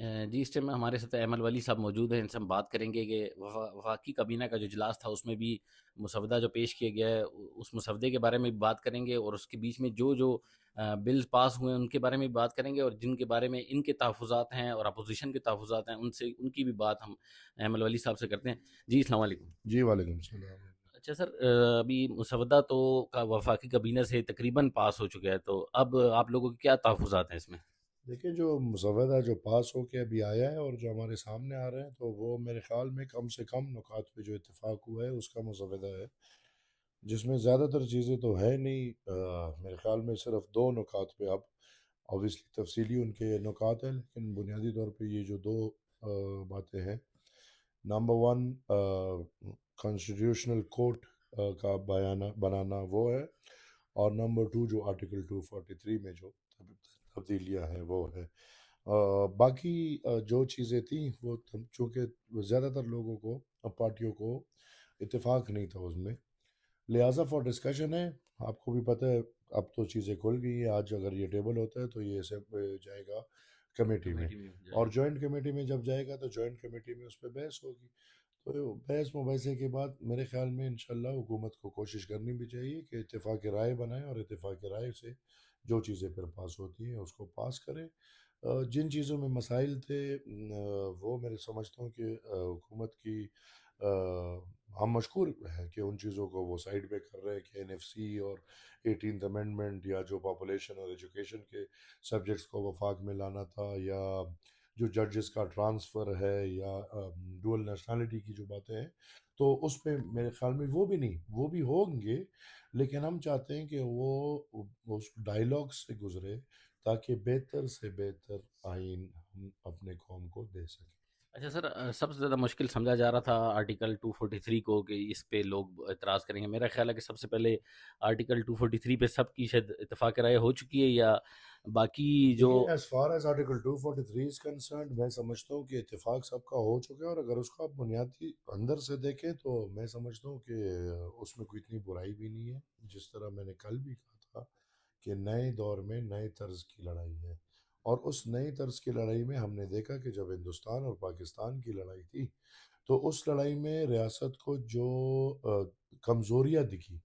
جی اس time ہمارے ساتھ ایمل ولی صاحب موجود ہیں، ان سے ہم بات کریں گے کہ وفاقی کابینہ کا جو اجلاس تھا اس میں بھی مسودہ جو پیش کیا گیا ہے اس مسودے کے بارے میں بھی بات کریں گے، اور اس کے بیچ میں جو جو بلز پاس ہوئے ہیں ان کے بارے میں بھی بات کریں گے، اور جن کے بارے میں ان کے تحفظات ہیں اور اپوزیشن کے تحفظات ہیں ان کی بھی بات ہم ایمل ولی صاحب سے کرتے ہیں۔ جی السلام علیکم۔ جی وعلیکم السلام۔ اچھا سر، ابھی مسودہ تو کا وفاقی کابینہ سے تقریباً پاس ہو چکا ہے، تو اب آپ لوگوں کے کیا تحفظات ہیں اس میں؟ دیکھیں جو مسودہ جو پاس ہو کے ابھی آیا ہے اور جو ہمارے سامنے آ رہے ہیں تو وہ میرے خیال میں کم سے کم نکات پہ جو اتفاق ہوا ہے اس کا مسودہ ہے، جس میں زیادہ تر چیزیں تو ہے نہیں۔ میرے خیال میں صرف دو نکات پہ اب اوبیسلی تفصیلی ان کے نکات ہیں، لیکن بنیادی طور پہ یہ جو دو باتیں ہیں، نمبر ون کانسٹیٹیوشنل کورٹ کا بنانا وہ ہے، اور نمبر ٹو جو آرٹیکل 243 میں جو تبدیلیاں ہیں وہ ہے۔ باقی جو چیزیں تھیں وہ چونکہ زیادہ تر لوگوں کو پارٹیوں کو اتفاق نہیں تھا اس میں، لہٰذا فار ڈسکشن ہے۔ آپ کو بھی پتہ ہے اب تو چیزیں کھل گئی ہیں، آج اگر یہ ٹیبل ہوتا ہے تو یہ سب جائے گا کمیٹی میں، کمیٹی میں جائے اور گا۔ جوائنٹ کمیٹی میں جب جائے گا تو جوائنٹ کمیٹی میں اس پہ بحث ہوگی۔ تو بحث مباحثے کے بعد میرے خیال میں انشاءاللہ حکومت کو کوشش کرنی بھی چاہیے کہ اتفاق رائے بنائیں، اور اتفاق رائے سے جو چیزیں پھر پاس ہوتی ہیں اس کو پاس کریں۔ جن چیزوں میں مسائل تھے وہ میرے سمجھتا ہوں کہ حکومت کی ہم مشکور ہیں کہ ان چیزوں کو وہ سائڈ پہ کر رہے ہیں، کہ این ایف سی اور 18th امینڈمنٹ، یا جو پاپولیشن اور ایجوکیشن کے سبجیکٹس کو وفاق میں لانا تھا، یا جو ججز کا ٹرانسفر ہے، یا ڈول نیشنلٹی کی جو باتیں ہیں، تو اس پہ میرے خیال میں وہ بھی نہیں، وہ بھی ہوں گے، لیکن ہم چاہتے ہیں کہ وہ اس ڈائیلاگ سے گزرے تاکہ بہتر سے بہتر آئین ہم اپنے قوم کو دے سکیں۔ اچھا سر، سب سے زیادہ مشکل سمجھا جا رہا تھا آرٹیکل 243 کو کہ اس پہ لوگ اعتراض کریں گے۔ میرا خیال ہے کہ سب سے پہلے آرٹیکل 243 پہ سب کی شاید اتفاق رائے ہو چکی ہے، یا باقی جو دیکھیں as far as article 243 is concerned میں سمجھتا ہوں کہ اتفاق سب کا ہو چکا ہے، اور اگر اس کو آپ بنیادی اندر سے دیکھیں تو میں سمجھتا ہوں کہ اس میں کوئی اتنی برائی بھی نہیں ہے۔ جس طرح میں نے کل بھی کہا تھا کہ نئے دور میں نئے طرز کی لڑائی ہے، اور اس نئی طرز کی لڑائی میں ہم نے دیکھا کہ جب ہندوستان اور پاکستان کی لڑائی تھی تو اس لڑائی میں ریاست کو جو کمزوریاں دکھی،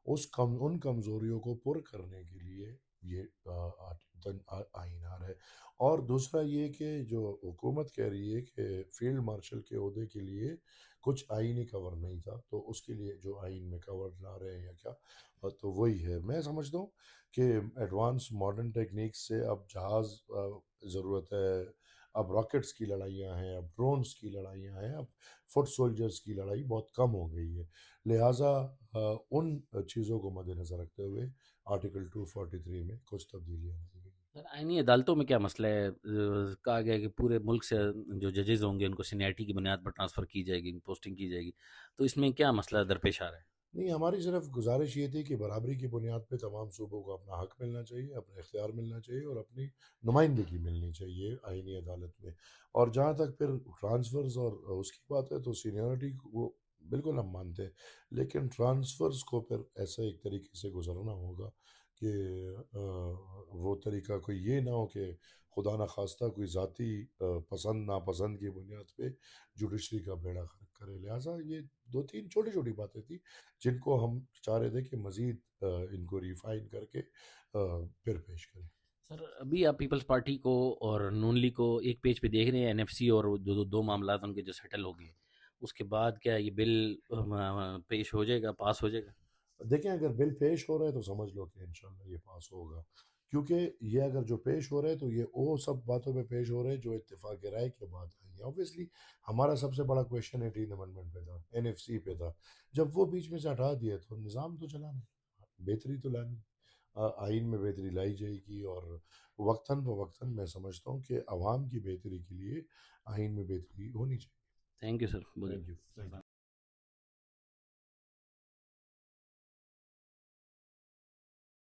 ان کمزوریوں کو پر کرنے کے لیے یہ آئین آ رہا ہے۔ اور دوسرا یہ کہ جو حکومت کہہ رہی ہے کہ فیلڈ مارشل کے عہدے کے لیے کچھ آئینی کور نہیں تھا، تو اس کے لیے جو آئین میں کور لا رہے ہیں یا کیا، تو وہی ہے۔ میں سمجھتا ہوں کہ ایڈوانس ماڈرن ٹیکنیکس سے اب جہاز ضرورت ہے، اب راکٹس کی لڑائیاں ہیں، اب ڈرونز کی لڑائیاں ہیں، اب فٹ سولجرز کی لڑائی بہت کم ہو گئی ہے، لہٰذا ان چیزوں کو مد نظر رکھتے ہوئے آرٹیکل 243 میں کچھ تبدیلیاں کی گئی۔ سر آئینی عدالتوں میں کیا مسئلہ ہے؟ کہا گیا ہے کہ پورے ملک سے جو ججز ہوں گے ان کو سینیئرٹی کی بنیاد پر ٹرانسفر کی جائے گی، پوسٹنگ کی جائے گی، تو اس میں کیا مسئلہ درپیش آ رہا ہے؟ نہیں، ہماری صرف گزارش یہ تھی کہ برابری کی بنیاد پہ تمام صوبوں کو اپنا حق ملنا چاہیے، اپنا اختیار ملنا چاہیے، اور اپنی نمائندگی ملنی چاہیے آئینی عدالت میں۔ اور جہاں تک پھر ٹرانسفرز اور اس کی بات ہے تو سینیورٹی کو بالکل ہم مانتے ہیں، لیکن ٹرانسفرز کو پھر ایسا ایک طریقے سے گزرنا ہوگا کہ وہ طریقہ کوئی یہ نہ ہو کہ خدا نخواستہ کوئی ذاتی پسند ناپسند کی بنیاد پہ جوڈیشری کا بیڑا غرق کرے۔ لہٰذا یہ دو تین چھوٹی چھوٹی باتیں تھیں جن کو ہم چاہ رہے تھے کہ مزید ان کو ریفائن کر کے پھر پیش کریں۔ سر ابھی آپ پیپلز پارٹی کو اور نون لیگ کو ایک پیج پہ دیکھ رہے ہیں، این ایف سی اور دو معاملات ان کے جو سیٹل ہو گئے، اس کے بعد کیا یہ بل پیش ہو جائے گا، پاس ہو جائے گا؟ دیکھیں اگر بل پیش ہو رہا ہے تو سمجھ لو کہ انشاءاللہ یہ پاس ہوگا، کیونکہ یہ اگر جو پیش ہو رہا ہے تو یہ وہ سب باتوں پہ پیش ہو رہے ہیں جو اتفاق رائے کے بعد آئی ہیں۔ اوبیسلی ہمارا سب سے بڑا کویشچن 18 امنڈمنٹ پہ تھا، این ایف سی پہ تھا، جب وہ بیچ میں سے ہٹا دیا تو نظام تو چلانا، بہتری تو لانی، آئین میں بہتری لائی جائے گی، اور وقتاً فوقتاً میں سمجھتا ہوں کہ عوام کی بہتری کے لیے آئین میں بہتری ہونی چاہیے۔ Thank you sir, thank you. مجھے